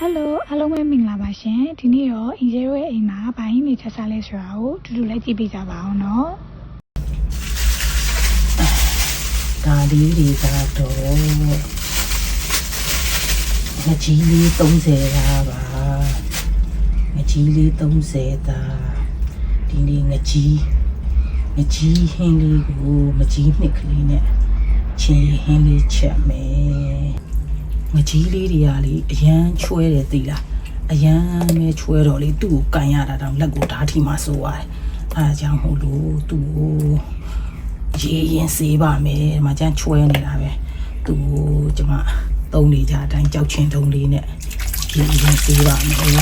Hello အားလုံးပဲမင်္ဂလာပါရှင်ဒီနေ့တော့အင်ဂျီရဲ့အိမ်မှာဘာဟင်းနေချက်စားလဲဆိုတာကိုတူတူလေးကြည့်ပေးကြပါအောင်နော်ဒါလေးတွေကတော့ငကြီးလေး30တာပါငကြီးလေး30တာဒီနေ့ငကြီးဟင်းလေးကိုငကြီးနှစ်ကလေးနဲ့ချင်းဟင်းလေးချက်မယ်ငကြီးလေးတွေကလေအရန်ချွဲတယ်သိလားအရန်ပဲချွဲတော့လေသူ့ကိုကန်ရတာတော့လက်ကိုဓာတ်ထိမှဆိုရတယ်အဲဒါကြောင့်မို့လို့သူ့ကိုရေရင်စေးပါမယ်ဒီမှာကျန်ချွဲနေတာပဲသူ့ကိုကျွန်မသုံးနေကြအတိုင်းကြောက်ချင်းထုံးလေးနဲ့ရေရင်စေးပါမယ်အဲ့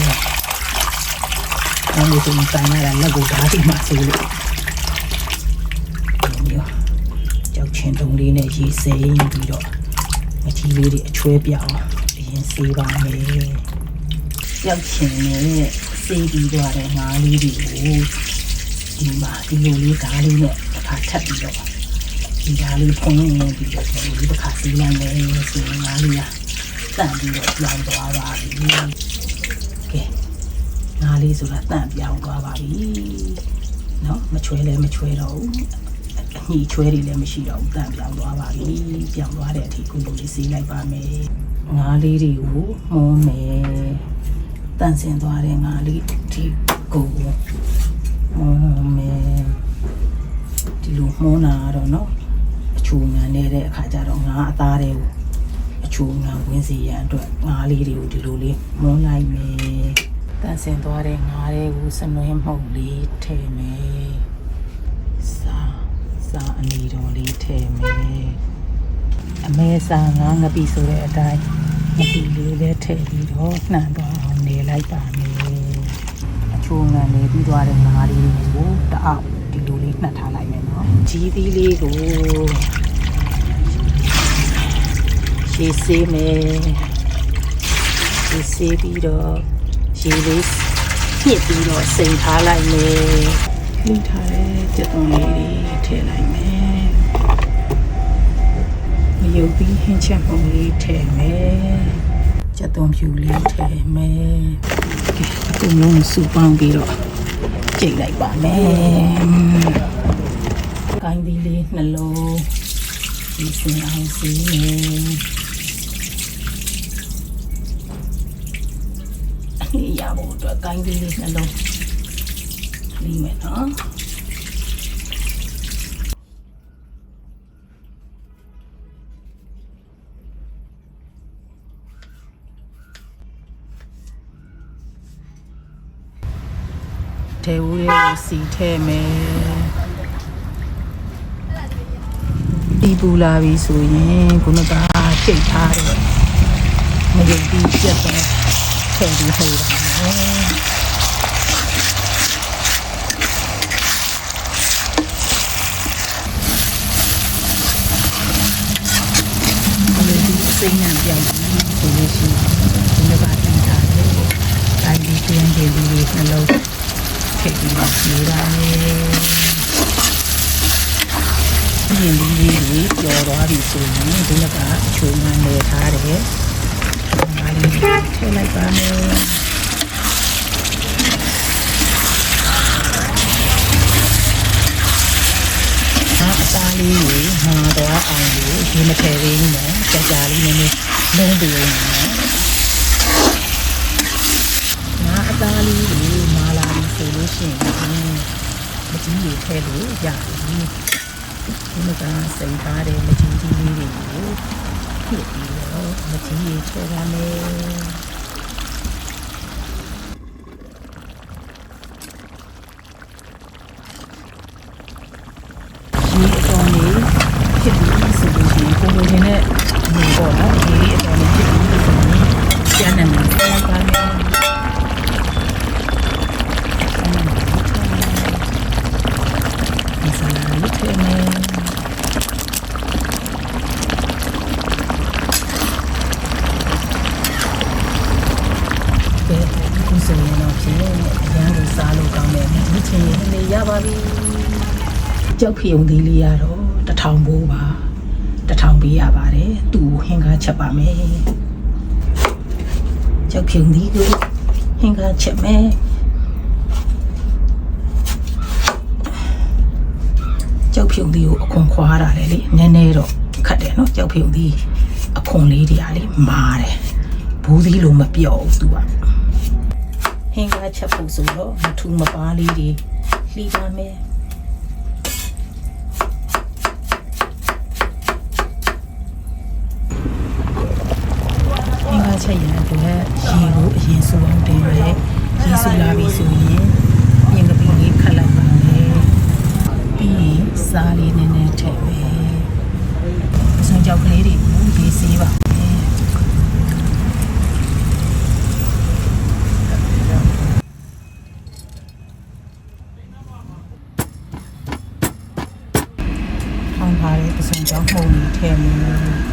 လိုဆိုရင်ကန်ရတာလက်ကိုဓာတ်ထိမှဆိုလို့ကြောက်ချင်းထုံးလေးနဲ့ရေစေးပြီးတော့မကြီးလေးတွေအချွဲပြောင်းအရင်စေးပါမယ်ကြောက်ချင်းနဲ့စေးပြီးသွားတဲ့ငါးလေးတွေကိုဒီမှာဒီလိုလေးဓာတ်လေးနဲ့တစ်ခါထပ်ပြီးတော့ဒီဓာတ်လေးဖုံးနေပြီးတော့ဒီတစ်ခါစေးလိုက်မယ်ဆိုရင်ငါးလေးကတန့်ပြီးတော့ပြောင်းသွားပါပြီကဲငါးလေးဆိုတာတန့်ပြောင်းသွားပါပြီနော်မချွဲလဲမချွဲတော့ဘူးညီချွဲတွေလည်းမရှိတော့ဘူးတန့်ပြောင်းသွားပါပြီပြောင်းသွားတဲ့အထိကုလိုလေးစေးလိုက်ပါမယ်ငါးလေးတွေကိုမှုန်းမယ်တန့်စင်သွားတဲ့ငါးလေးဒီကိုမှုန်းမယ်ဒီလိုမှုန်းတာတော့နော်အချိုငံနေတဲ့အခါကျတော့ငါးအသားတွေကိုအချိုငံဝင်စေရန်အတွက်ငါးလေးတွေကိုဒီလိုလေးမှုန်းလိုက်မယ်တန့်စင်သွားတဲ့ငါးတွေကိုစနွှဲမှုန့်လေးထည့်မယ်စာအနီတော်လေးထည့်မယ်အမဲစာငါငပိဆိုတဲ့အတိုင်းငပိလေးလည်းထည့်ပြီးတော့နှံသွားအောင်နေလိုက်ပါမယ်အချိုးငံနေပြီးသွားတဲ့ငါးလေးကိုတအောက်ဒီလိုလေးနှက်ထားလိုက်မယ်နော်ကြီးသီးလေးကိုရှေးစေးမယ်ရှေးစေးပြီးတော့ရှေးလေးညှစ်ပြီးတော့စိန်ထားလိုက်မယ်လိထားတဲ့ကြက်သွန်လေးတွေထည့်လိုက်မယ်မယုတ်ပြီးဟင်းချက်ပုံလေးထည့်မယ်ကြက်သွန်ဖြူလေးထည့်မယ်ကဲအခုလုံးစုပေါင်းပြီးတော့ကြိတ်လိုက်ပါမယ်ကိုင်းသီးလေးနှလုံးဒီစင်အောင်စီးမယ်အေးရဖို့အတွက်ကိုင်းသီးလေးနှလုံးလေးမယ်နော်ထဲဦးလေးစီထဲမယ်ဒီပူလာပြီဆိုရင်ခုနကကြိတ်ထားတယ်မယုတ်ပြီးပြတ်တယ်ထဲပြီးဟိုတာမယ်စိတ်နဲ့ပြောင်းပြီးဆိုလို့ရှိရင်ဒီလိုပါတင်ထားတယ်။အဲဒီကျင်းတွေလေးနှလုံးထည့်ပြီးတော့နေတာလေ။ဒီရင်လေးကြော်သွားပြီဆိုရင်ဒီလိုကအချိုးမှန်းနေထားတယ်။ဒါလေးထည့်လိုက်ပါမယ်။အသားလေးကိုမှာတော့အောင်လို့ဒီမထည့်သေးဘူးနော်ကြာလေးနည်းနည်းလုံးပေးအောင်နော်ငါအသားလေးကိုမာလာပြီဆိုလို့ရှိရင်မကြီးတွေထည့်လို့ရတယ်ဒီမှာစိန်ထားတဲ့မကြီးကြီးလေးတွေကိုဖြည့်ပြီးတော့မကြီးတွေထည့်ပါမယ်ဖြစ်ပြီးဆိုလို့ရှိရင်ပုံပုံချင်းနဲ့နေပေါ့နော်ဒီအတော်လေးဖြစ်ပြီးဆိုရင်ကျန်နေမှာဆက်ပါမယ်မဆလာလေးထည့်မယ်ကဲအခုဆိုရင်တော့ဖြစ်ရန်ကိုစားလို့ကောင်းတယ်ဒီချင်းလေးရပါပြီကြောက်ဖြုံသေးလေးရတော့1000ဘိုးပါ1000ပေးရပါတယ်သူ့ဟင်းကားချက်ပါမယ် ကြောက်ဖြုံသီးကိုဟင်းကချက်မယ်ကြောက်ဖြုံသီးကိုအခွန်ခွာတာလေနည်းနည်းတော့ခတ်တယ်နော်ကြောက်ဖြုံသီးအခွန်လေးတွေကလေမာတယ်ဘူးသီးလိုမပြော့ဘူးသူကဟင်းကချက်ဖို့ဆိုတော့မထူမပါလေးတွေလှီးပါမယ်ချက်ရင်အတွက်ရေကိုအရင်ဆိုအောင်တင်ရဲရေဆိုလာပြီဆိုရင်ပြင်ကပီလေးခတ်လိုက်ပါမယ်ပြီးရင်စားလေးနည်းနည်းထည့်မယ်အစွန်ကြောက်ကလေးတွေကိုရေးစေးပါမယ်ထောင်းထားတဲ့အစွန်ကြောက်မှုန်လေးထည့်မယ်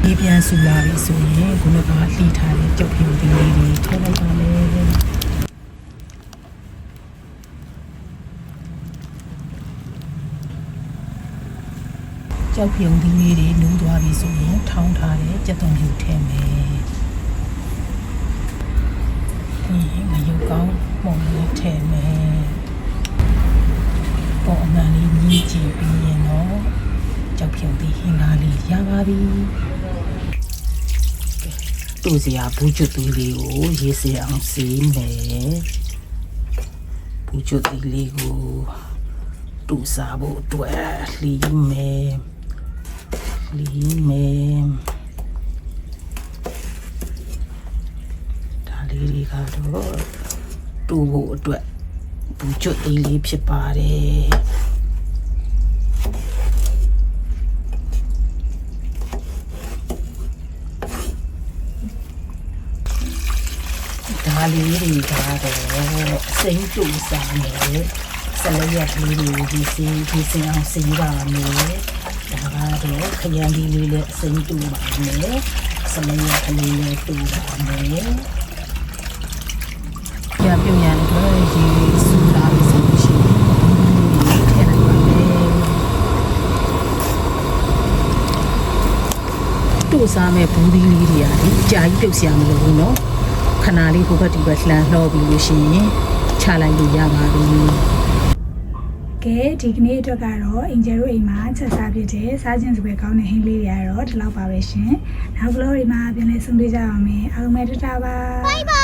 ဒီပြန်ဆူလာပြီဆိုရင်ခုနကလှီထားတဲ့ကြောက်ဖြူသီးလေးတွေထည့်လိုက်ပါမယ်ကြောက်ဖြူသီးလေးတွေနူးသွားပြီဆိုရင်ထောင်းထားတဲ့ကြက်သွန်ဖြူထည့်မယ်ဒီငရုတ်ကောင်းပုံလေးထည့်မယ်ပေါ်အမှန်လေးမြည်ကြည့်ပြီးရင်တော့ကြောက်ဖြူသီးဟင်းကားလေးရပါပြီတူစရာဘူးကျွတ်သီးလေးကိုရေးစေအောင်စီးမယ်ဘူးကျွတ်သီးလေးကိုတူစားဖို့အတွက်လှီးမယ်ဒါလေးတွေကတော့တူဖို့အတွက်ဘူးကျွတ်သီးလေးဖြစ်ပါတယ်ဒါလေးတွေကတော့စိမ့်တူစားမယ်ဆလျက်ကလေးတွေဒီစင်အောင်စီးပါမယ်ဒါကတော့ခရမ်းလေးလေးနဲ့စိမ့်တူပါမယ်ဆလျက်ကလေးလေးတူပါမယ်ကြပြုံးရတဲ့အတွက်ရေစူလာပြီးဆိုလို့ရှိရင်ထည့်လိုက်ပါမယ်တူစားမဲ့ဘူးသီးလေးတွေကဒီအကြာကြီးပြုတ်စရာမလိုဘူးနော်ခဏလေးဟိုဘက်ဒီဘက်လှမ်းလှော်ပြီးလို့ရှိရင်ချလိုက်လို့ရပါပြီကဲဒီကနေ့အတွက်ကတော့အင်ဂျယ်တို့အိမ်မှာချက်စားဖြစ်တဲ့စားခြင်းစပွဲကောင်းတဲ့ဟင်းလေးတွေကတော့ဒီလောက်ပါပဲရှင်နောက်ဗလော့တွေမှာပြန်လည်ဆုံတွေ့ကြပါမယ်အားလုံးပဲတတားပါဘိုင်ဘိုင်